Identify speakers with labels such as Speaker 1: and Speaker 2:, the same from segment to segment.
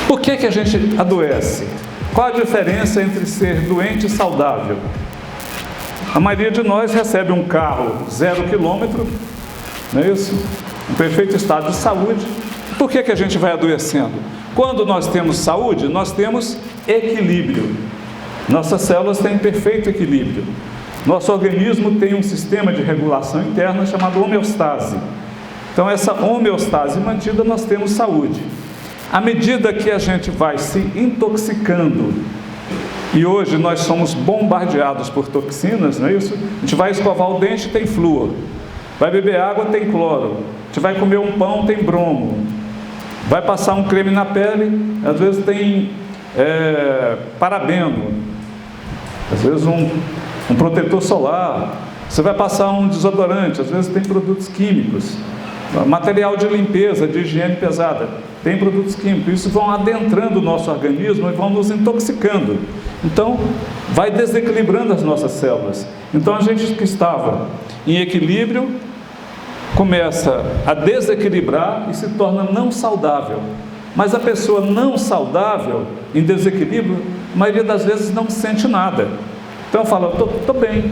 Speaker 1: Por que a gente adoece? Qual a diferença entre ser doente e saudável? A maioria de nós recebe um carro 0 quilômetro, não é isso? Em perfeito estado de saúde. Por que a gente vai adoecendo? Quando nós temos saúde, nós temos equilíbrio. Nossas células têm perfeito equilíbrio. Nosso organismo tem um sistema de regulação interna chamado homeostase. Então, essa homeostase mantida, nós temos saúde. À medida que a gente vai se intoxicando, e hoje nós somos bombardeados por toxinas, não é isso? A gente vai escovar o dente, tem flúor. Vai beber água, tem cloro. A gente vai comer um pão, tem bromo. Vai passar um creme na pele, às vezes tem parabeno. Às vezes um protetor solar. Você vai passar um desodorante, às vezes tem produtos químicos. Material de limpeza, de higiene pesada, tem produtos químicos. Isso vão adentrando o nosso organismo e vão nos intoxicando. Então, vai desequilibrando as nossas células. Então, a gente que estava em equilíbrio começa a desequilibrar e se torna não saudável. Mas a pessoa não saudável, em desequilíbrio, a maioria das vezes não sente nada. Então fala, estou bem.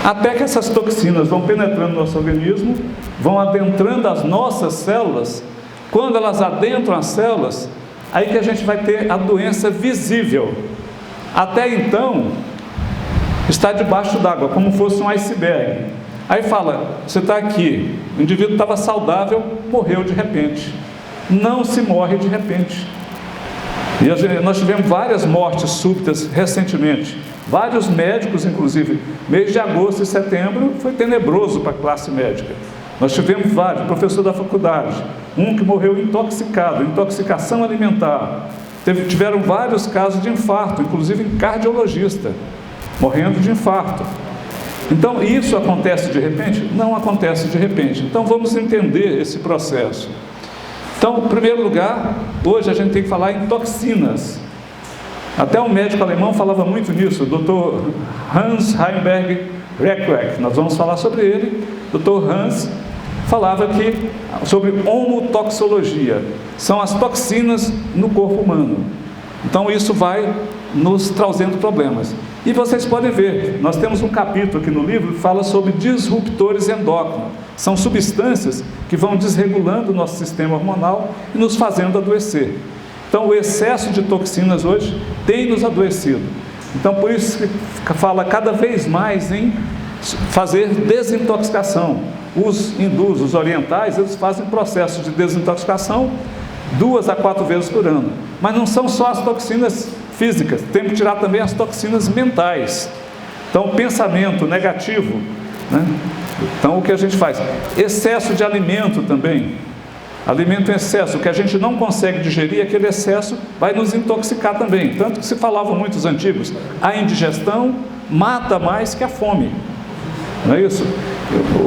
Speaker 1: Até que essas toxinas vão penetrando no nosso organismo, vão adentrando as nossas células. Quando elas adentram as células, aí que a gente vai ter a doença visível. Até então, está debaixo d'água, como fosse um iceberg. Aí fala, você está aqui, o indivíduo estava saudável, morreu de repente. Não se morre de repente. E nós tivemos várias mortes súbitas recentemente. Vários médicos, inclusive, mês de agosto e setembro foi tenebroso para a classe médica. Nós tivemos vários, professor da faculdade, um que morreu intoxicado, intoxicação alimentar. Tiveram vários casos de infarto, inclusive em cardiologista, morrendo de infarto. Então, isso acontece de repente? Não acontece de repente. Então, vamos entender esse processo. Então, em primeiro lugar, hoje a gente tem que falar em toxinas. Até um médico alemão falava muito nisso, o Dr. Hans Heimberg Reckweg. Nós vamos falar sobre ele. Dr. Hans falava sobre homotoxologia. São as toxinas no corpo humano. Então, isso vai nos trazendo problemas. E vocês podem ver, nós temos um capítulo aqui no livro que fala sobre disruptores endócrinos. São substâncias que vão desregulando o nosso sistema hormonal e nos fazendo adoecer. Então, o excesso de toxinas hoje tem nos adoecido. Então, por isso que fala cada vez mais em fazer desintoxicação. Os hindus, os orientais, eles fazem processos de desintoxicação 2 a 4 vezes por ano. Mas não são só as toxinas físicas, tem que tirar também as toxinas mentais. Então, pensamento negativo, né? Então, o que a gente faz? Excesso de alimento também. Alimento em excesso, o que a gente não consegue digerir, aquele excesso vai nos intoxicar também. Tanto que se falava muito os antigos, a indigestão mata mais que a fome. Não é isso?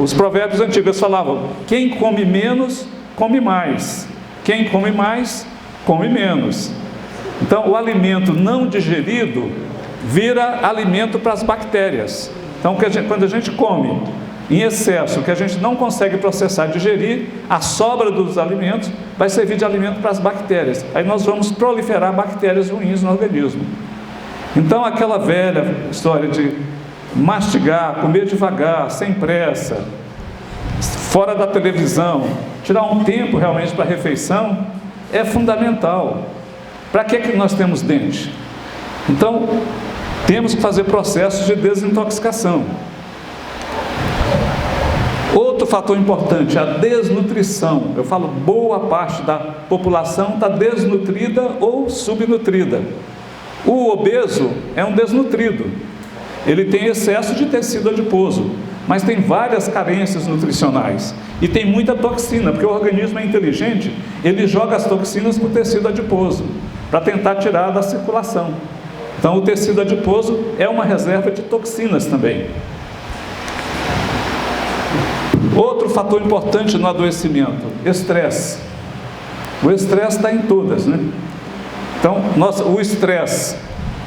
Speaker 1: Os provérbios antigos falavam, quem come menos, come mais. Quem come mais, come menos. Então, o alimento não digerido vira alimento para as bactérias. Então, quando a gente come em excesso, que a gente não consegue processar e digerir, a sobra dos alimentos vai servir de alimento para as bactérias. Aí nós vamos proliferar bactérias ruins no organismo. Então, aquela velha história de mastigar, comer devagar, sem pressa, fora da televisão, tirar um tempo realmente para a refeição, é fundamental. Para que nós temos dente? Então, temos que fazer processos de desintoxicação. Outro fator importante, a desnutrição. Eu falo, boa parte da população está desnutrida ou subnutrida. O obeso é um desnutrido. Ele tem excesso de tecido adiposo, mas tem várias carências nutricionais. E tem muita toxina, porque o organismo é inteligente, ele joga as toxinas para o tecido adiposo, para tentar tirar da circulação. Então, o tecido adiposo é uma reserva de toxinas também. Outro fator importante no adoecimento, estresse. O estresse está em todas, né? Então, o estresse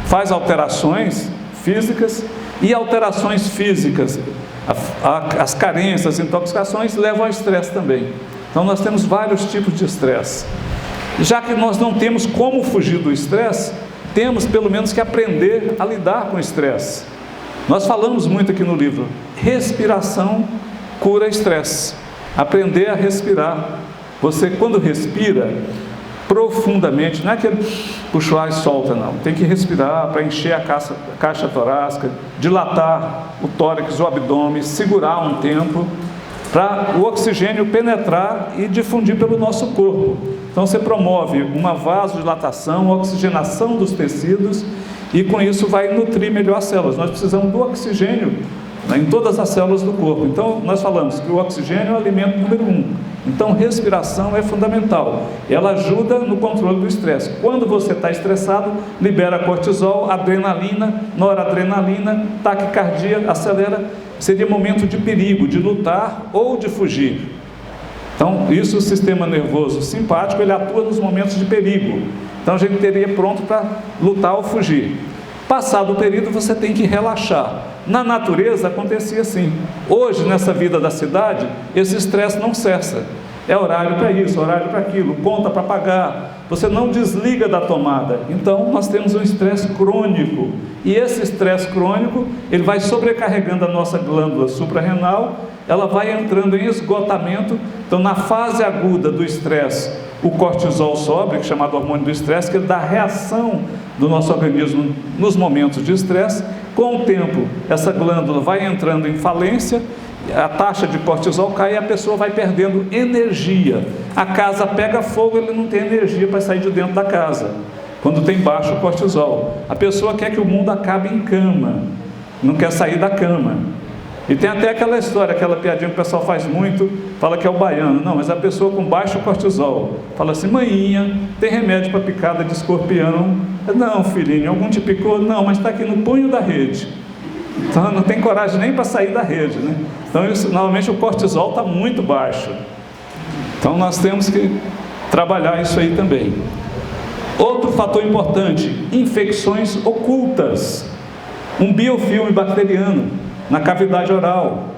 Speaker 1: faz alterações físicas, e alterações físicas, as carências, as intoxicações levam ao estresse também. Então, nós temos vários tipos de estresse. Já que nós não temos como fugir do estresse, temos pelo menos que aprender a lidar com o estresse. Nós falamos muito aqui no livro, respiração cura estresse. Aprender a respirar. Você, quando respira profundamente, não é aquele puxa o ar e solta, não. Tem que respirar para encher a caixa torácica, dilatar o tórax, o abdômen, segurar um tempo, para o oxigênio penetrar e difundir pelo nosso corpo. Então você promove uma vasodilatação, oxigenação dos tecidos, e com isso vai nutrir melhor as células. Nós precisamos do oxigênio, né, em todas as células do corpo. Então nós falamos que o oxigênio é o alimento número 1. Então respiração é fundamental. Ela ajuda no controle do estresse. Quando você está estressado, libera cortisol, adrenalina, noradrenalina, taquicardia, acelera. Seria momento de perigo, de lutar ou de fugir. Então isso, o sistema nervoso simpático, ele atua nos momentos de perigo. Então a gente teria pronto para lutar ou fugir. Passado o período, você tem que relaxar. Na natureza acontecia assim. Hoje, nessa vida da cidade, esse estresse não cessa. É horário para isso, horário para aquilo, conta para pagar. Você não desliga da tomada. Então nós temos um estresse crônico. E esse estresse crônico, ele vai sobrecarregando a nossa glândula suprarrenal, ela vai entrando em esgotamento. Então na fase aguda do estresse, o cortisol sobe, que é chamado hormônio do estresse, que ele dá reação do nosso organismo nos momentos de estresse. Com o tempo, essa glândula vai entrando em falência, a taxa de cortisol cai e a pessoa vai perdendo energia. A casa pega fogo, ele não tem energia para sair de dentro da casa, quando tem baixo cortisol. A pessoa quer que o mundo acabe em cama, não quer sair da cama. E tem até aquela história, aquela piadinha que o pessoal faz muito, fala que é o baiano. Não, mas a pessoa com baixo cortisol fala assim: maninha, tem remédio para picada de escorpião? Não, filhinho, algum te picou? Não, mas está aqui no punho da rede. Então não tem coragem nem para sair da rede, né? Então isso, normalmente o cortisol está muito baixo. Então nós temos que trabalhar isso aí também. Outro fator importante: infecções ocultas. Um biofilme bacteriano na cavidade oral,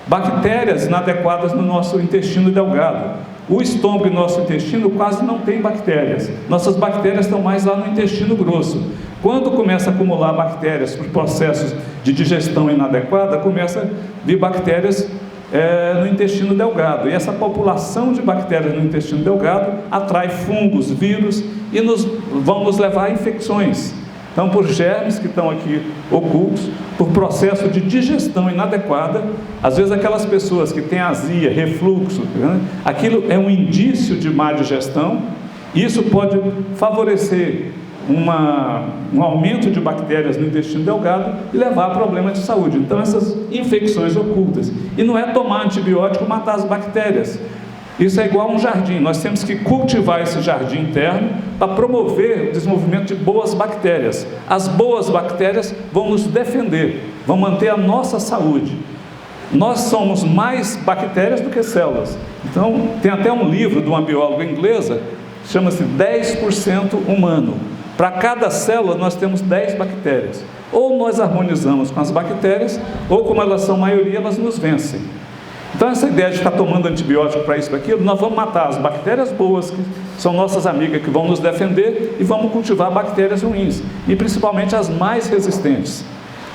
Speaker 1: bactérias inadequadas no nosso intestino delgado. O estômago e nosso intestino quase não tem bactérias. Nossas bactérias estão mais lá no intestino grosso. Quando começa a acumular bactérias por processos de digestão inadequada, começa a vir bactérias no intestino delgado. E essa população de bactérias no intestino delgado atrai fungos, vírus e vão nos levar a infecções. Então, por germes que estão aqui ocultos, por processo de digestão inadequada, às vezes aquelas pessoas que têm azia, refluxo, né? Aquilo é um indício de má digestão. Isso pode favorecer um aumento de bactérias no intestino delgado e levar a problemas de saúde. Então, essas infecções ocultas. E não é tomar antibiótico matar as bactérias. Isso é igual a um jardim. Nós temos que cultivar esse jardim interno para promover o desenvolvimento de boas bactérias. As boas bactérias vão nos defender, vão manter a nossa saúde. Nós somos mais bactérias do que células. Então, tem até um livro de uma bióloga inglesa, chama-se 10% humano. Para cada célula nós temos 10 bactérias. Ou nós harmonizamos com as bactérias, ou como elas são maioria, elas nos vencem. Então essa ideia de ficar tomando antibiótico para isso, para aquilo, nós vamos matar as bactérias boas, que são nossas amigas, que vão nos defender, e vamos cultivar bactérias ruins, e principalmente as mais resistentes.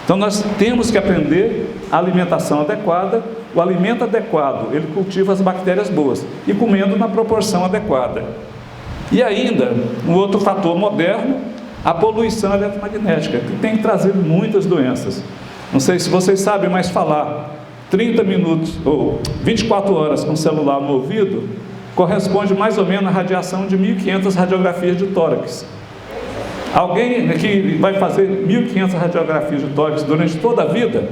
Speaker 1: Então nós temos que aprender a alimentação adequada. O alimento adequado, ele cultiva as bactérias boas, e comendo na proporção adequada. E ainda, um outro fator moderno, a poluição eletromagnética, que tem trazido muitas doenças. Não sei se vocês sabem, mas falar 30 minutos ou 24 horas com o celular no ouvido corresponde mais ou menos à radiação de 1.500 radiografias de tórax. Alguém que vai fazer 1.500 radiografias de tórax durante toda a vida?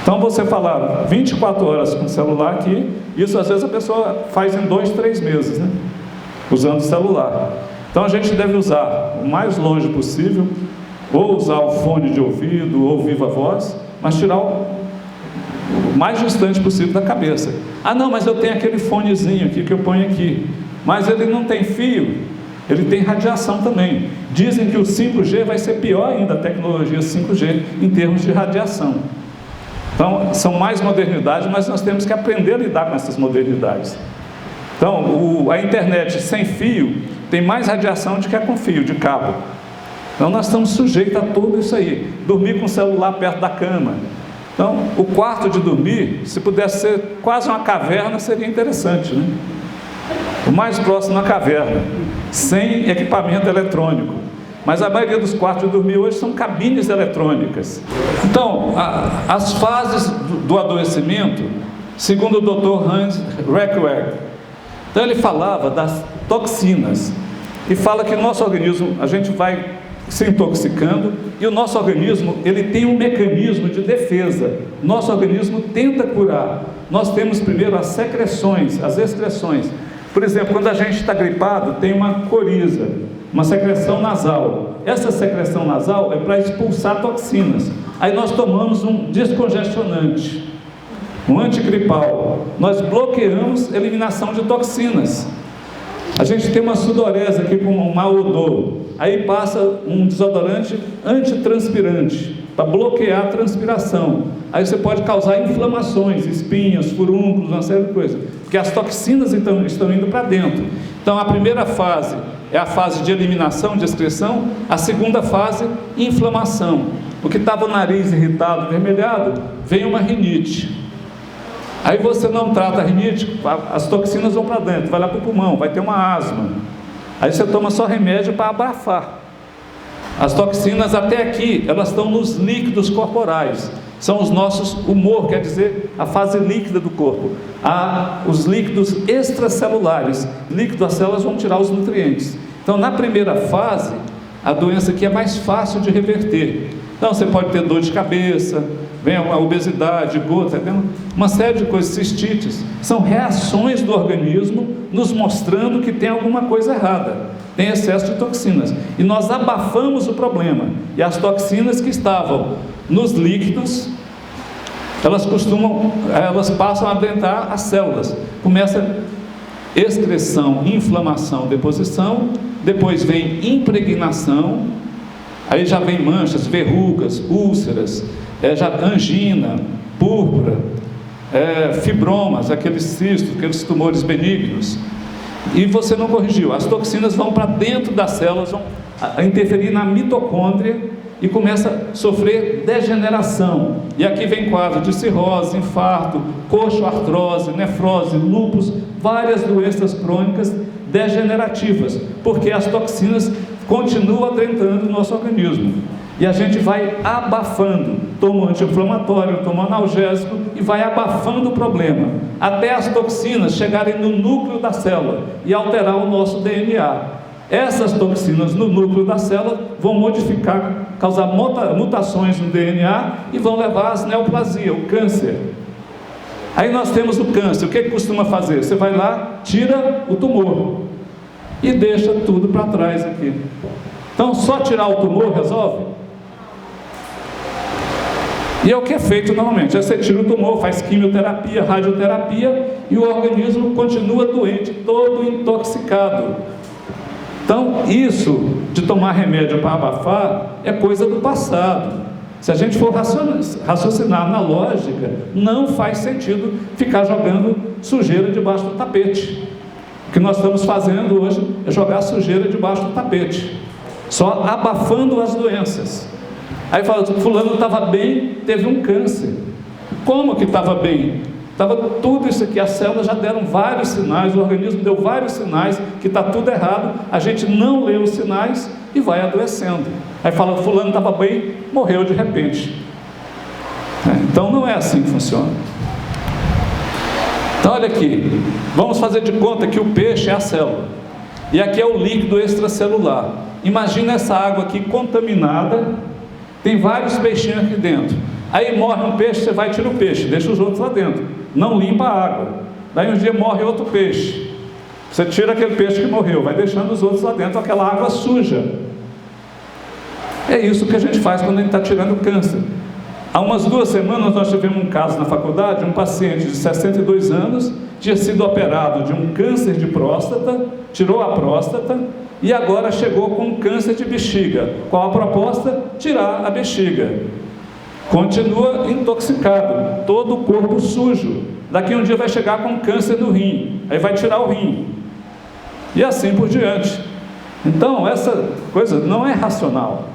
Speaker 1: Então você falar 24 horas com o celular aqui, isso às vezes a pessoa faz em 2, 3 meses, né? Usando o celular. Então a gente deve usar o mais longe possível, ou usar o fone de ouvido, ou viva voz, mas tirar o mais distante possível da cabeça. Ah não, mas eu tenho aquele fonezinho aqui que eu ponho aqui, mas ele não tem fio, ele tem radiação também. Dizem que o 5G vai ser pior ainda, a tecnologia 5G, em termos de radiação. Então são mais modernidades, mas nós temos que aprender a lidar com essas modernidades. Então, a internet sem fio tem mais radiação do que a com fio, de cabo. Então, nós estamos sujeitos a tudo isso aí. Dormir com o celular perto da cama. Então, o quarto de dormir, se pudesse ser quase uma caverna, seria interessante, né? O mais próximo à caverna, sem equipamento eletrônico. Mas a maioria dos quartos de dormir hoje são cabines eletrônicas. Então, as fases do adoecimento, segundo o Dr. Hans Reckweg, então ele falava das toxinas, e fala que o nosso organismo, a gente vai se intoxicando, e o nosso organismo, ele tem um mecanismo de defesa. Nosso organismo tenta curar. Nós temos primeiro as secreções, as excreções. Por exemplo, quando a gente está gripado, tem uma coriza, uma secreção nasal. Essa secreção nasal é para expulsar toxinas. Aí nós tomamos um descongestionante, um antigripal. Nós bloqueamos a eliminação de toxinas. A gente tem uma sudorese aqui com um mau odor. Aí passa um desodorante antitranspirante, para bloquear a transpiração. Aí você pode causar inflamações, espinhas, furúnculos, uma série de coisas, porque as toxinas então estão indo para dentro. Então a primeira fase é a fase de eliminação, de excreção. A segunda fase, inflamação. O que estava o nariz irritado, vermelhado, vem uma rinite. Aí você não trata a rinite, as toxinas vão para dentro, vai lá para o pulmão, vai ter uma asma. Aí você toma só remédio para abafar. As toxinas até aqui, elas estão nos líquidos corporais. São os nossos humor, quer dizer, a fase líquida do corpo. Há os líquidos extracelulares. Líquido, as células vão tirar os nutrientes. Então, na primeira fase, a doença aqui é mais fácil de reverter. Então, você pode ter dor de cabeça, vem a obesidade, gota, uma série de coisas, cistites. São reações do organismo nos mostrando que tem alguma coisa errada. Tem excesso de toxinas. E nós abafamos o problema. E as toxinas que estavam nos líquidos, elas passam a adentrar as células. Começa excreção, inflamação, deposição, depois vem impregnação, aí já vem manchas, verrugas, úlceras, angina, púrpura, fibromas, aqueles cistos, aqueles tumores benignos. E você não corrigiu, as toxinas vão para dentro das células, vão interferir na mitocôndria e começa a sofrer degeneração. E aqui vem quadro de cirrose, infarto, coxoartrose, nefrose, lúpus, várias doenças crônicas degenerativas, porque as toxinas continuam adentrando o nosso organismo. E a gente vai abafando, toma anti-inflamatório, toma analgésico e vai abafando o problema, até as toxinas chegarem no núcleo da célula e alterar o nosso DNA. Essas toxinas no núcleo da célula vão modificar, causar mutações no DNA e vão levar às neoplasias, o câncer. Aí nós temos o câncer. O que costuma fazer? Você vai lá, tira o tumor e deixa tudo para trás aqui. Então só tirar o tumor resolve? E é o que é feito normalmente. Aí você tira o tumor, faz quimioterapia, radioterapia e o organismo continua doente, todo intoxicado. Então isso de tomar remédio para abafar é coisa do passado. Se a gente for raciocinar na lógica, não faz sentido ficar jogando sujeira debaixo do tapete. O que nós estamos fazendo hoje é jogar sujeira debaixo do tapete, só abafando as doenças. Aí fala, fulano estava bem, teve um câncer. Como que estava bem? Estava tudo isso aqui, as células já deram vários sinais, o organismo deu vários sinais que está tudo errado, a gente não lê os sinais e vai adoecendo. Aí fala, fulano estava bem, morreu de repente. Então não é assim que funciona. Então olha aqui, vamos fazer de conta que o peixe é a célula, e aqui é o líquido extracelular. Imagina essa água aqui contaminada, tem vários peixinhos aqui dentro. Aí morre um peixe, você vai e tira o peixe, deixa os outros lá dentro, não limpa a água. Daí um dia morre outro peixe, você tira aquele peixe que morreu, vai deixando os outros lá dentro, aquela água suja. É isso que a gente faz quando a gente está tirando câncer. Há umas 2 semanas nós tivemos um caso na faculdade, um paciente de 62 anos, tinha sido operado de um câncer de próstata, tirou a próstata, e agora chegou com um câncer de bexiga. Qual a proposta? Tirar a bexiga. continua intoxicado, todo o corpo sujo. Daqui um dia vai chegar com câncer no rim, aí vai tirar o rim, e assim por diante. Então essa coisa não é racional.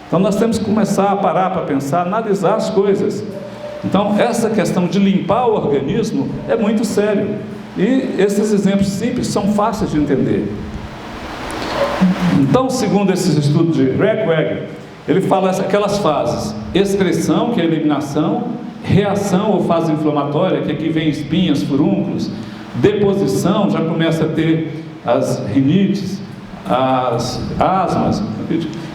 Speaker 1: Então nós temos que começar a parar para pensar, analisar as coisas. Então essa questão de limpar o organismo é muito sério, e esses exemplos simples são fáceis de entender. Então, segundo esses estudos de Reckweg, ele fala aquelas fases: excreção, que é a eliminação; reação ou fase inflamatória, que aqui vem espinhas, furúnculos; deposição, já começa a ter as rinites, as asmas;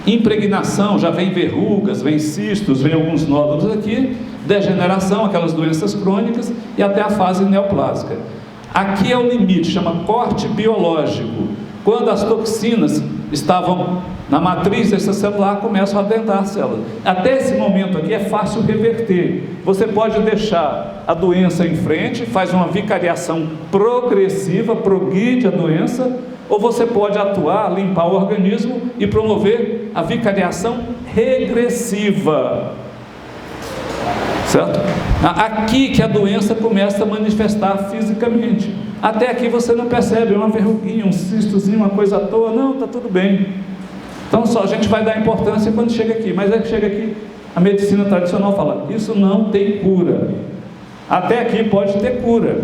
Speaker 1: impregnação, já vem verrugas, vem cistos, vem alguns nódulos aqui; degeneração, aquelas doenças crônicas; e até a fase neoplásica. Aqui é o limite, chama corte biológico. Quando as toxinas estavam na matriz extracelular, começam a adentrar a célula. Até esse momento aqui é fácil reverter. Você pode deixar a doença em frente, faz uma vicariação progressiva, progride a doença, ou você pode atuar, limpar o organismo e promover a vicariação regressiva. Certo? Aqui que a doença começa a manifestar fisicamente. Até aqui você não percebe uma verruguinha, um cistozinho, uma coisa à toa. Não, está tudo bem. Então só a gente vai dar importância quando chega aqui. Mas é que chega aqui, a medicina tradicional fala: isso não tem cura. Até aqui pode ter cura,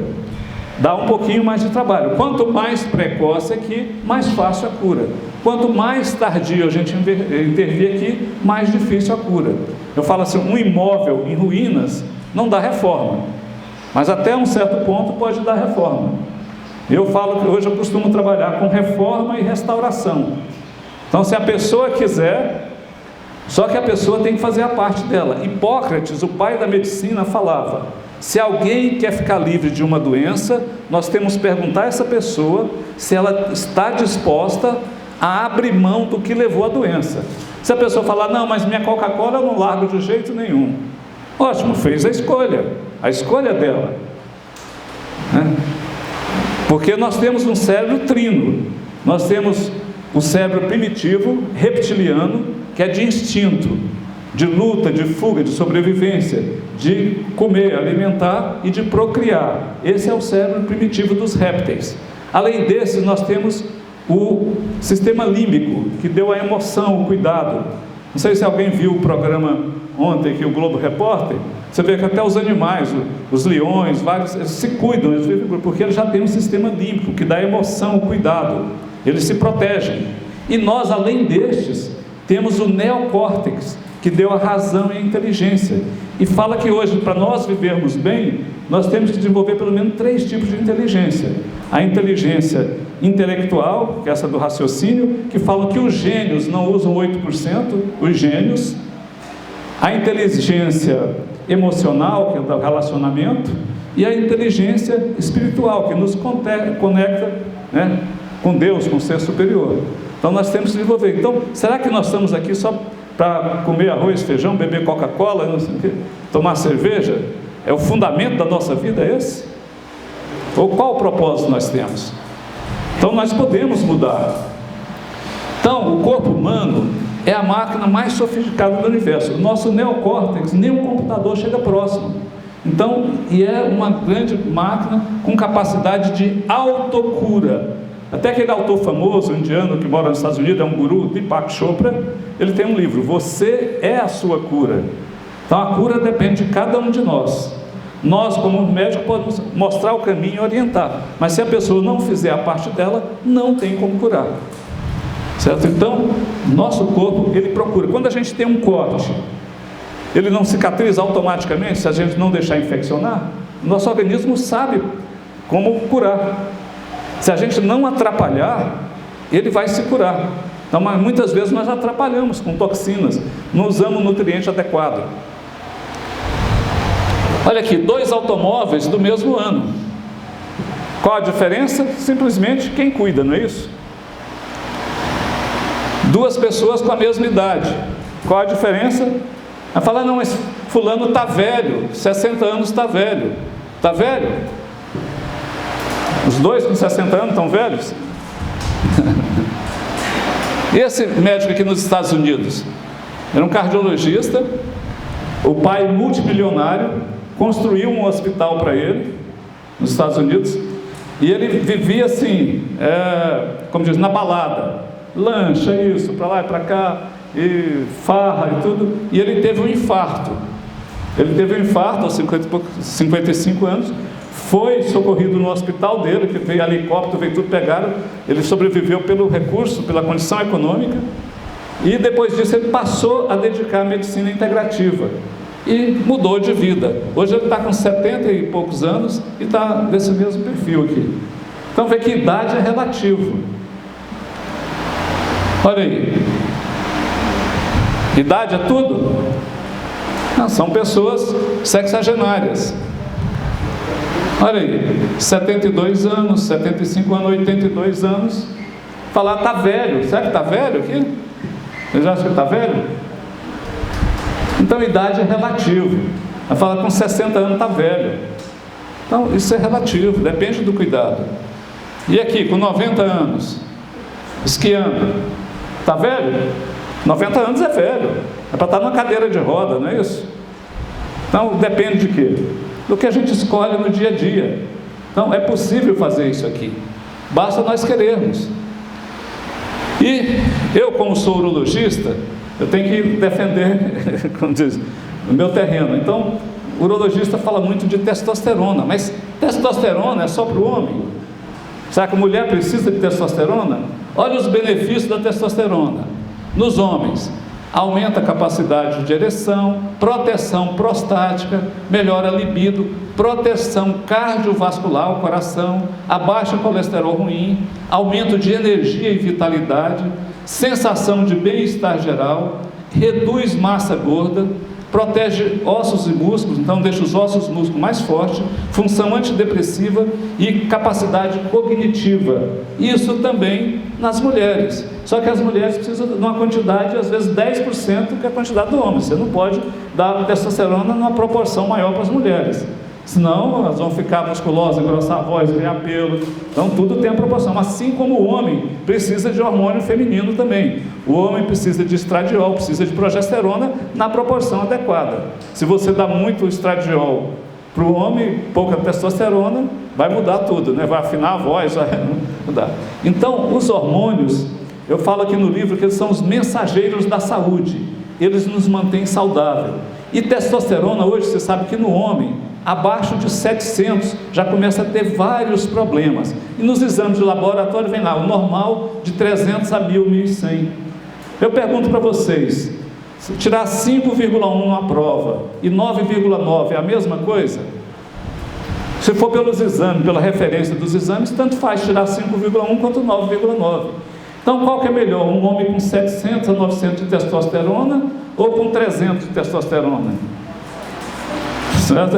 Speaker 1: dá um pouquinho mais de trabalho. Quanto mais precoce aqui, mais fácil a cura. Quanto mais tardio a gente intervir aqui, mais difícil a cura. Eu falo assim: um imóvel em ruínas não dá reforma, mas até um certo ponto pode dar reforma. Eu falo que hoje eu costumo trabalhar com reforma e restauração. Então, se a pessoa quiser, só que a pessoa tem que fazer a parte dela. Hipócrates, o pai da medicina, falava: se alguém quer ficar livre de uma doença, nós temos que perguntar a essa pessoa se ela está disposta a abrir mão do que levou à doença. Se a pessoa falar: não, mas minha Coca-Cola eu não largo de jeito nenhum, ótimo, fez a escolha dela, né? Porque nós temos um cérebro trino. Nós temos o cérebro primitivo, reptiliano, que é de instinto, de luta, de fuga, de sobrevivência, de comer, alimentar e de procriar. Esse é o cérebro primitivo dos répteis. Além desse, nós temos o sistema límbico, que deu a emoção, o cuidado. Não sei se alguém viu o programa ontem aqui, o Globo Repórter. Você vê que até os animais, os leões, vários, eles se cuidam, porque eles já têm um sistema límbico que dá emoção, o cuidado. Eles se protegem. E nós, além destes, temos o neocórtex, que deu a razão e a inteligência. E fala que hoje, para nós vivermos bem, nós temos que desenvolver pelo menos 3 tipos de inteligência. A inteligência intelectual, que é essa do raciocínio, que fala que os gênios não usam 8%, os gênios. A inteligência emocional, que é do relacionamento, e a inteligência espiritual, que nos conecta, né, com Deus, com o ser superior. Então nós temos que desenvolver. Então, será que nós estamos aqui só para comer arroz, feijão, beber Coca-Cola, não sei o quê, tomar cerveja? É o fundamento da nossa vida esse? Ou qual o propósito nós temos? Então nós podemos mudar. Então o corpo humano é a máquina mais sofisticada do universo. O nosso neocórtex, nenhum computador chega próximo. Então, e é uma grande máquina com capacidade de autocura. Até aquele autor famoso indiano que mora nos Estados Unidos, é um guru, Deepak Chopra, ele tem um livro: Você é a sua cura. Então a cura depende de cada um de nós. Nós, como médicos, podemos mostrar o caminho e orientar, mas se a pessoa não fizer a parte dela, não tem como curar, certo? Então, nosso corpo, ele procura. Quando a gente tem um corte, ele não cicatriza automaticamente se a gente não deixar infeccionar. Nosso organismo sabe como curar. Se a gente não atrapalhar, ele vai se curar. Então, muitas vezes nós atrapalhamos com toxinas, não usamos o nutriente adequado. Olha aqui, 2 automóveis do mesmo ano. Qual a diferença? Simplesmente quem cuida, não é isso? 2 pessoas com a mesma idade. Qual a diferença? Vai falar: não, mas fulano está velho, 60 anos está velho. Está velho? Os 2 com 60 anos estão velhos? Esse médico aqui nos Estados Unidos era um cardiologista, O pai multimilionário construiu um hospital para ele, nos Estados Unidos, e ele vivia assim, como diz, na balada, lancha, isso, para lá e para cá, e farra e tudo, e ele teve um infarto. Ele teve um infarto aos 55 anos, foi socorrido no hospital dele, que veio helicóptero, veio tudo, pegaram, ele sobreviveu pelo recurso, pela condição econômica, e depois disso ele passou a dedicar à medicina integrativa, e mudou de vida. Hoje ele está com 70 e poucos anos, e está nesse mesmo perfil aqui. Então vê que idade é relativo. Olha aí, idade é tudo? Não, são pessoas sexagenárias. Olha aí, 72 anos, 75 anos, 82 anos. Falar, está velho. Será que está velho aqui? Você já acha que está velho? Então, idade é relativo. Vai falar, com 60 anos está velho. Então, isso é relativo, depende do cuidado. E aqui, com 90 anos, esquiando, está velho? 90 anos é velho. É para estar numa cadeira de roda, não é isso? Então, depende de quê? Do que a gente escolhe no dia a dia. Então, é possível fazer isso aqui. Basta nós querermos. E eu, como sou urologista, eu tenho que defender, como diz, o meu terreno. Então, o urologista fala muito de testosterona, mas testosterona é só para o homem? Será que a mulher precisa de testosterona? Olha os benefícios da testosterona. Nos homens, aumenta a capacidade de ereção, proteção prostática, melhora a libido, proteção cardiovascular, o coração, abaixa o colesterol ruim, aumento de energia e vitalidade, sensação de bem-estar geral, reduz massa gorda, protege ossos e músculos, então deixa os ossos e músculos mais fortes, função antidepressiva e capacidade cognitiva. Isso também nas mulheres. Só que as mulheres precisam de uma quantidade, às vezes 10% que é a quantidade do homem. Você não pode dar testosterona numa proporção maior para as mulheres. Senão elas vão ficar musculosas, engrossar a voz, ganhar pelo. Então tudo tem a proporção. Assim como o homem precisa de hormônio feminino também. O homem precisa de estradiol, precisa de progesterona na proporção adequada. Se você dá muito estradiol para o homem, pouca testosterona, vai mudar tudo, né? Vai afinar a voz, vai mudar. Então os hormônios, eu falo aqui no livro que eles são os mensageiros da saúde. Eles nos mantêm saudável. E testosterona hoje, você sabe que no homem, abaixo de 700 já começa a ter vários problemas. E nos exames de laboratório vem lá, o normal de 300 a 1000, 1100. Eu pergunto para vocês, se tirar 5,1 numa prova e 9,9 é a mesma coisa? Se for pelos exames, pela referência dos exames, tanto faz tirar 5,1 quanto 9,9. Então qual que é melhor? Um homem com 700 a 900 de testosterona ou com 300 de testosterona? Certo?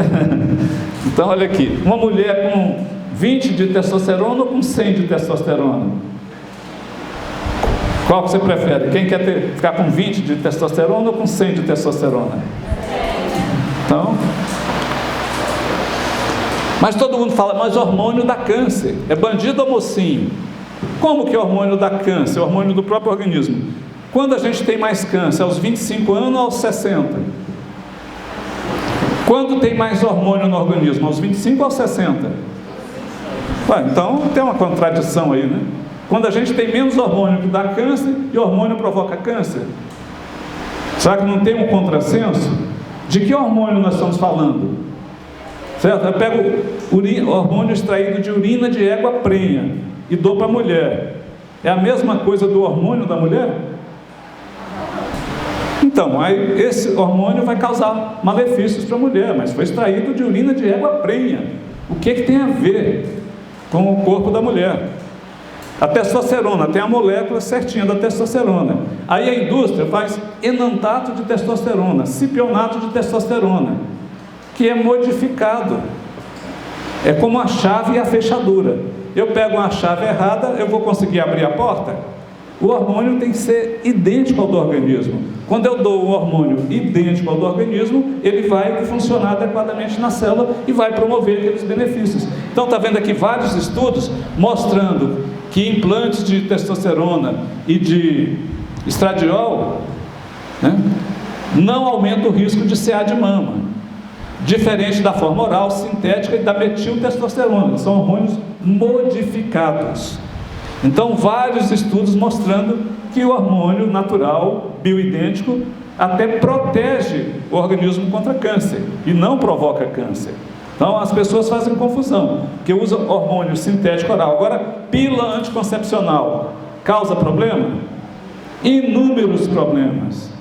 Speaker 1: Então olha aqui, uma mulher com 20 de testosterona ou com 100 de testosterona? Qual que você prefere? Quem quer ficar com 20 de testosterona ou com 100 de testosterona? Então, mas todo mundo fala, mas hormônio dá câncer, é bandido ou mocinho? Como que é hormônio dá câncer? É hormônio do próprio organismo. Quando a gente tem mais câncer? Aos 25 anos ou aos 60? Quando tem mais hormônio no organismo? Aos 25 ou aos 60? Ué, então tem uma contradição aí, né? Quando a gente tem menos hormônio que dá câncer e o hormônio provoca câncer, será que não tem um contrassenso? De que hormônio nós estamos falando? Certo? Eu pego hormônio extraído de urina de égua prenha e dou para a mulher. É a mesma coisa do hormônio da mulher? Então, aí esse hormônio vai causar malefícios para a mulher, mas foi extraído de urina de égua prenha. O que tem a ver com o corpo da mulher? A testosterona, tem a molécula certinha da testosterona. Aí a indústria faz enantato de testosterona, cipionato de testosterona, que é modificado. É como a chave e a fechadura. Eu pego uma chave errada, eu vou conseguir abrir a porta? O hormônio tem que ser idêntico ao do organismo. Quando eu dou o hormônio idêntico ao do organismo, ele vai funcionar adequadamente na célula e vai promover aqueles benefícios. Então está vendo aqui vários estudos mostrando que implantes de testosterona e de estradiol, né, não aumenta o risco de CA de mama, diferente da forma oral, sintética e da metiltestosterona, que são hormônios modificados. Então, vários estudos mostrando que o hormônio natural, bioidêntico, até protege o organismo contra câncer e não provoca câncer. Então, as pessoas fazem confusão, que usam hormônio sintético oral. Agora, pílula anticoncepcional causa problema? Inúmeros problemas.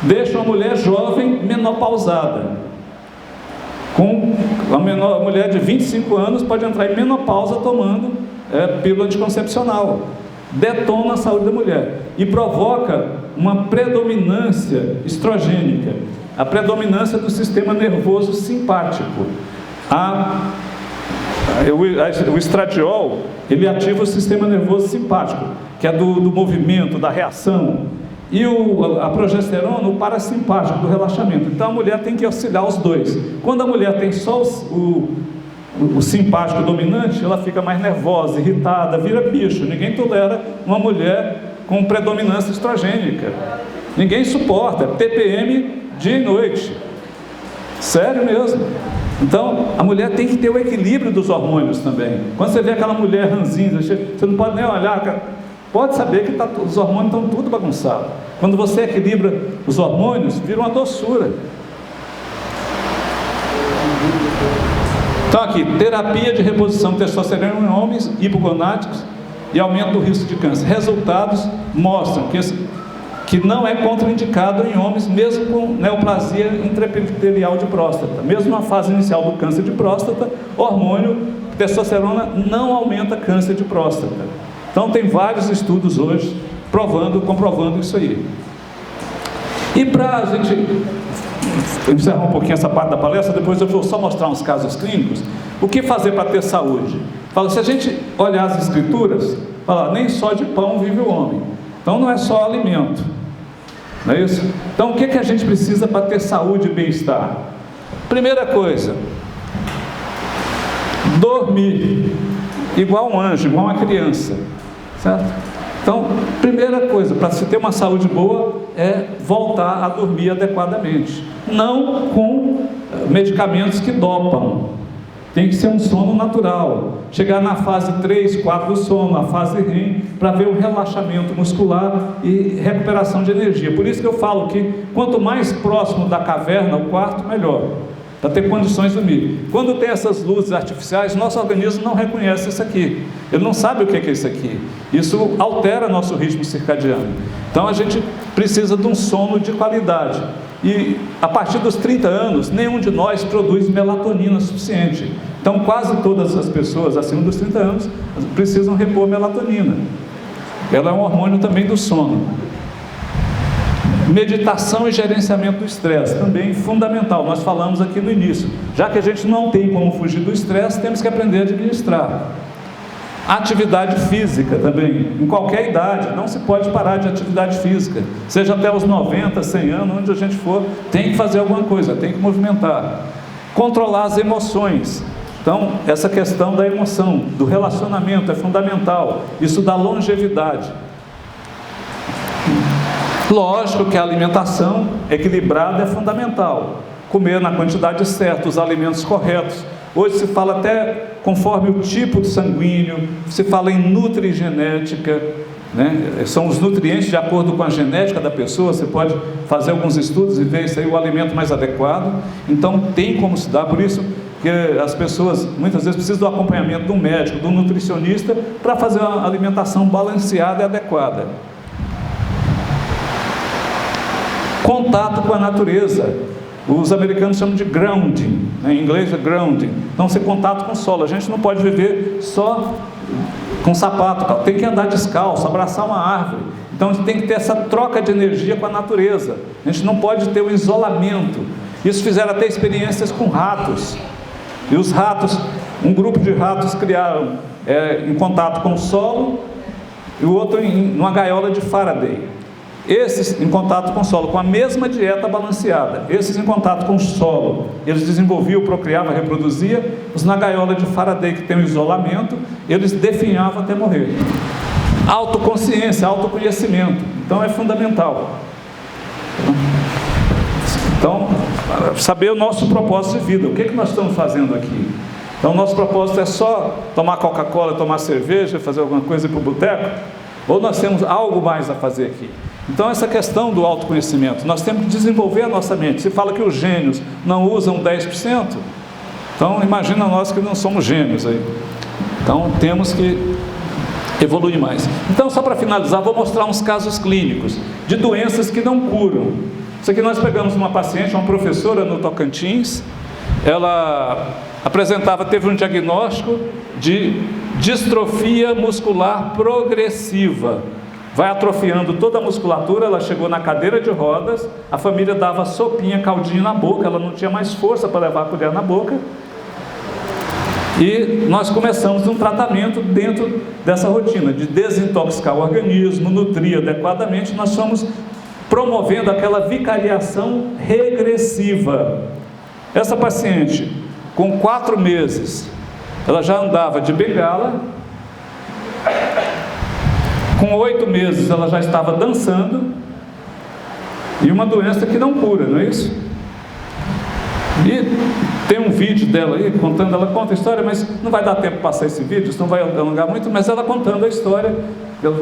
Speaker 1: Deixa uma mulher jovem menopausada. A mulher de 25 anos pode entrar em menopausa tomando pílula anticoncepcional. Detona a saúde da mulher e provoca uma predominância estrogênica, a predominância do sistema nervoso simpático. O estradiol, ele ativa o sistema nervoso simpático, que é do movimento, da reação, e a progesterona, o parasimpático, do relaxamento. Então a mulher tem que auxiliar os dois. Quando a mulher tem só o simpático dominante, ela fica mais nervosa, irritada, vira bicho. Ninguém tolera uma mulher com predominância estrogênica. Ninguém suporta, TPM dia e noite. Sério mesmo. Então, a mulher tem que ter o equilíbrio dos hormônios também. Quando você vê aquela mulher ranzinza, você não pode nem olhar, pode saber que os hormônios estão tudo bagunçados. Quando você equilibra os hormônios, vira uma doçura. Então aqui, terapia de reposição de testosterona em homens hipogonáticos e aumento do risco de câncer. Resultados mostram que não é contraindicado em homens, mesmo com neoplasia intraepitelial de próstata. Mesmo na fase inicial do câncer de próstata, hormônio testosterona não aumenta câncer de próstata. Então tem vários estudos hoje comprovando isso aí. E para a gente encerrar um pouquinho essa parte da palestra, depois eu vou só mostrar uns casos clínicos. O que fazer para ter saúde? Fala, se a gente olhar as escrituras, fala, nem só de pão vive o homem. Então não é só alimento, não é isso? Então o que a gente precisa para ter saúde e bem-estar? Primeira coisa, dormir igual um anjo, igual uma criança, certo? Então, primeira coisa, para se ter uma saúde boa, é voltar a dormir adequadamente. Não com medicamentos que dopam. Tem que ser um sono natural. Chegar na fase 3, 4 do sono, a fase REM, para ver um relaxamento muscular e recuperação de energia. Por isso que eu falo que quanto mais próximo da caverna o quarto, melhor, para ter condições de dormir. Quando tem essas luzes artificiais, nosso organismo não reconhece isso aqui. Ele não sabe o que é isso aqui. Isso altera nosso ritmo circadiano. Então a gente precisa de um sono de qualidade. E a partir dos 30 anos, nenhum de nós produz melatonina suficiente. Então quase todas as pessoas acima dos 30 anos precisam repor melatonina. Ela é um hormônio também do sono. Meditação e gerenciamento do estresse, também fundamental. Nós falamos aqui no início. Já que a gente não tem como fugir do estresse, temos que aprender a administrar. Atividade física também, em qualquer idade, não se pode parar de atividade física, seja até os 90, 100 anos, onde a gente for, tem que fazer alguma coisa, tem que movimentar. Controlar as emoções. Então, essa questão da emoção, do relacionamento é fundamental, isso dá longevidade. Lógico que a alimentação equilibrada é fundamental, comer na quantidade certa, os alimentos corretos. Hoje se fala até conforme o tipo sanguíneo, se fala em nutrigenética, né? São os nutrientes de acordo com a genética da pessoa. Você pode fazer alguns estudos e ver isso aí, o alimento mais adequado. Então tem como se dar, por isso que as pessoas muitas vezes precisam do acompanhamento de um médico, de um nutricionista, para fazer uma alimentação balanceada e adequada. Contato com a natureza. Os americanos chamam de grounding, né? Em inglês é grounding. Então, ser contato com o solo. A gente não pode viver só com sapato, tem que andar descalço, abraçar uma árvore. Então, a gente tem que ter essa troca de energia com a natureza. A gente não pode ter o isolamento. Isso fizeram até experiências com ratos. E os ratos, um grupo de ratos criaram em contato com o solo e o outro numa gaiola de Faraday. Esses em contato com o solo, com a mesma dieta balanceada. Esses em contato com o solo, eles desenvolviam, procriavam, reproduziam. Os na gaiola de Faraday, que tem o isolamento, eles definhavam até morrer. Autoconsciência, autoconhecimento. Então é fundamental. Então, saber o nosso propósito de vida, o que nós estamos fazendo aqui. Então, o nosso propósito é só tomar Coca-Cola, tomar cerveja, fazer alguma coisa e ir para o boteco? Ou nós temos algo mais a fazer aqui? Então, essa questão do autoconhecimento, nós temos que desenvolver a nossa mente. Se fala que os gênios não usam 10%, então imagina nós que não somos gênios aí. Então, temos que evoluir mais. Então, só para finalizar, vou mostrar uns casos clínicos de doenças que não curam. Isso aqui nós pegamos uma paciente, uma professora no Tocantins. Ela teve um diagnóstico de distrofia muscular progressiva. Vai atrofiando toda a musculatura. Ela chegou na cadeira de rodas, a família dava sopinha, caldinho na boca, ela não tinha mais força para levar a colher na boca. E nós começamos um tratamento dentro dessa rotina, de desintoxicar o organismo, nutrir adequadamente. Nós fomos promovendo aquela vicariação regressiva. Essa paciente, com 4 meses, ela já andava de bengala. Com 8 meses, ela já estava dançando. E uma doença que não cura, não é isso? E tem um vídeo dela aí, contando, ela conta a história, mas não vai dar tempo de passar esse vídeo, isso não vai alongar muito, mas ela contando a história.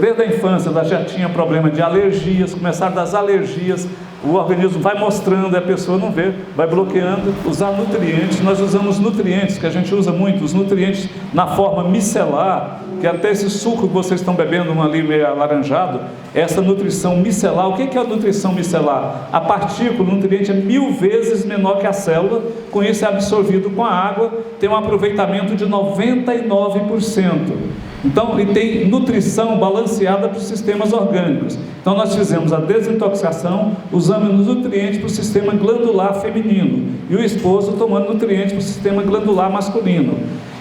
Speaker 1: Desde a infância ela já tinha problema de alergias, começaram das alergias, o organismo vai mostrando, a pessoa não vê, vai bloqueando. Usar nutrientes, nós usamos nutrientes, que a gente usa muito, os nutrientes na forma micelar, que até esse suco que vocês estão bebendo, um ali meio alaranjado, essa nutrição micelar. O que é a nutrição micelar? A partícula, o nutriente é 1000 vezes menor que a célula, com isso é absorvido com a água, tem um aproveitamento de 99%. Então, e tem nutrição balanceada para os sistemas orgânicos. Então, nós fizemos a desintoxicação, usamos nutrientes para o sistema glandular feminino, e o esposo tomando nutrientes para o sistema glandular masculino.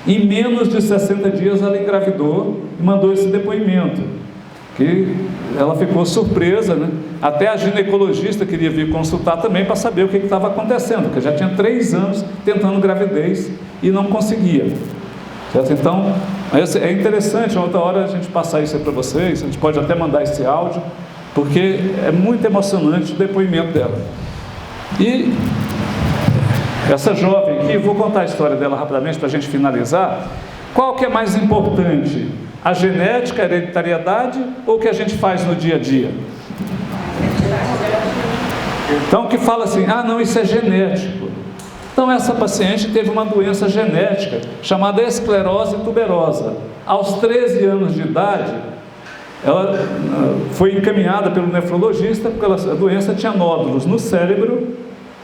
Speaker 1: Em menos de 60 dias ela engravidou e mandou esse depoimento, que ela ficou surpresa, né? Até a ginecologista queria vir consultar também para saber o que estava acontecendo, porque já tinha 3 anos tentando gravidez e não conseguia. Certo? Então, é interessante, outra hora a gente passar isso aí para vocês, a gente pode até mandar esse áudio, porque é muito emocionante o depoimento dela. E essa jovem aqui, vou contar a história dela rapidamente para a gente finalizar. Qual que é mais importante? A genética, a hereditariedade ou o que a gente faz no dia a dia? Então, que fala assim, não, isso é genético. Então, essa paciente teve uma doença genética chamada esclerose tuberosa. Aos 13 anos de idade, ela foi encaminhada pelo nefrologista, porque a doença tinha nódulos no cérebro,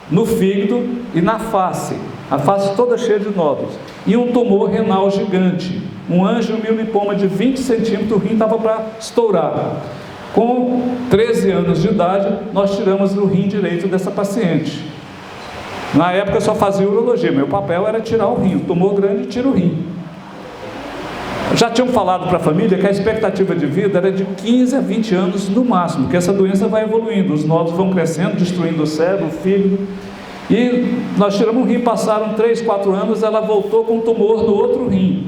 Speaker 1: no fígado e na face. A face toda cheia de nódulos. E um tumor renal gigante. Um angiomiolipoma de 20 centímetros, o rim estava para estourar. Com 13 anos de idade, nós tiramos o rim direito dessa paciente. Na época eu só fazia urologia, meu papel era tirar o rim, o tumor grande tira o rim. Já tinham falado para a família que a expectativa de vida era de 15 a 20 anos no máximo, porque essa doença vai evoluindo, os nódulos vão crescendo, destruindo o cérebro, o fígado. E nós tiramos o rim, passaram 3, 4 anos, ela voltou com um tumor no outro rim.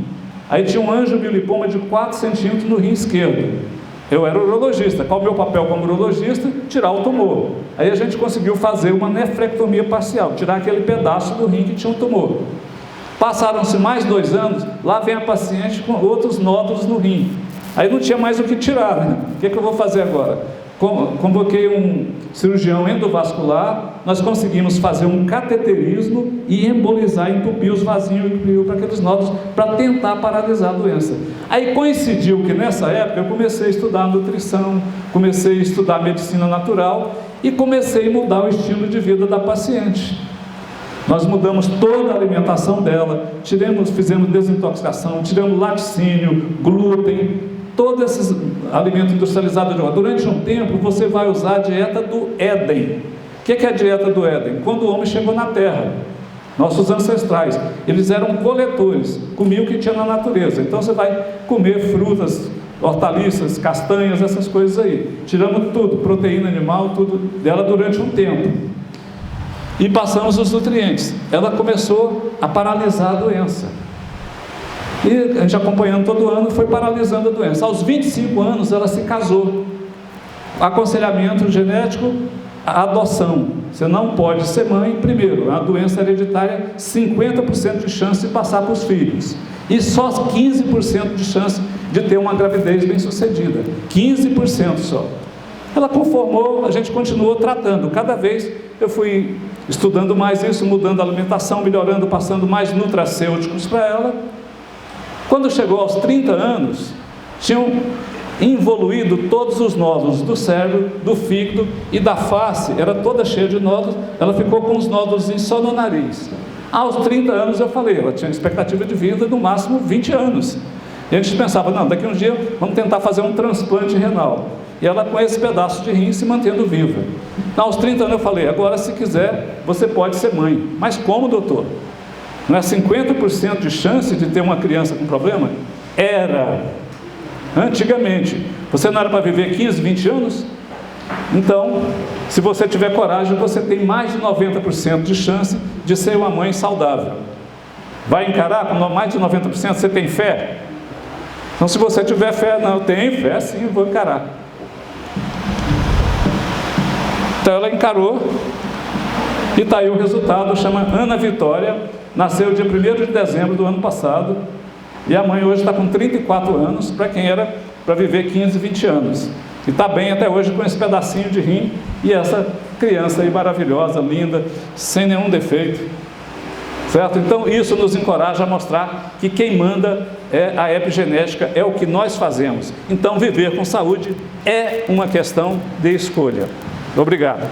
Speaker 1: Aí tinha um angiomiolipoma de 4 centímetros no rim esquerdo. Eu era urologista, qual o meu papel como urologista? Tirar o tumor. Aí a gente conseguiu fazer uma nefrectomia parcial, tirar aquele pedaço do rim que tinha um tumor. Passaram-se mais 2 anos, lá vem a paciente com outros nódulos no rim. Aí não tinha mais o que tirar, né? O que eu vou fazer agora? Convoquei um cirurgião endovascular, nós conseguimos fazer um cateterismo e embolizar, entupir os vasinhos para aqueles nódulos, para tentar paralisar a doença. Aí coincidiu que nessa época eu comecei a estudar nutrição, comecei a estudar medicina natural e comecei a mudar o estilo de vida da paciente. Nós mudamos toda a alimentação dela, fizemos desintoxicação, tiramos laticínio, glúten, todos esses alimentos industrializados. Durante um tempo você vai usar a dieta do Éden. O que é a dieta do Éden? Quando o homem chegou na terra, nossos ancestrais, eles eram coletores, comiam o que tinha na natureza. Então você vai comer frutas, hortaliças, castanhas, essas coisas aí. Tiramos tudo, proteína animal, tudo dela durante um tempo. E passamos os nutrientes. Ela começou a paralisar a doença. E a gente acompanhando todo ano, foi paralisando a doença. Aos 25 anos ela se casou. Aconselhamento genético, a adoção. Você não pode ser mãe, primeiro, é uma doença hereditária, 50% de chance de passar para os filhos. E só 15% de chance de ter uma gravidez bem-sucedida. 15% só. Ela conformou, a gente continuou tratando. Cada vez eu fui estudando mais isso, mudando a alimentação, melhorando, passando mais nutracêuticos para ela. Quando chegou aos 30 anos, tinham involuído todos os nódulos do cérebro, do fígado e da face, era toda cheia de nódulos. Ela ficou com os nódulos só no nariz. Aos 30 anos eu falei, ela tinha expectativa de vida no máximo 20 anos. E a gente pensava, não, daqui a um dia vamos tentar fazer um transplante renal. E ela com esse pedaço de rim se mantendo viva. Então, aos 30 anos eu falei, agora se quiser, você pode ser mãe. Mas como, doutor? Não é 50% de chance de ter uma criança com problema? Era. Antigamente. Você não era para viver 15, 20 anos? Então, se você tiver coragem, você tem mais de 90% de chance de ser uma mãe saudável. Vai encarar com mais de 90%? Você tem fé? Então, se você tiver fé, não, eu tenho fé, sim, eu vou encarar. Então, ela encarou e está aí o resultado, chama Ana Vitória, nasceu dia 1º de dezembro do ano passado, e a mãe hoje está com 34 anos, para quem era para viver 15, 20 anos. E está bem até hoje com esse pedacinho de rim e essa criança aí maravilhosa, linda, sem nenhum defeito. Certo? Então isso nos encoraja a mostrar que quem manda é a epigenética, é o que nós fazemos. Então viver com saúde é uma questão de escolha. Obrigado.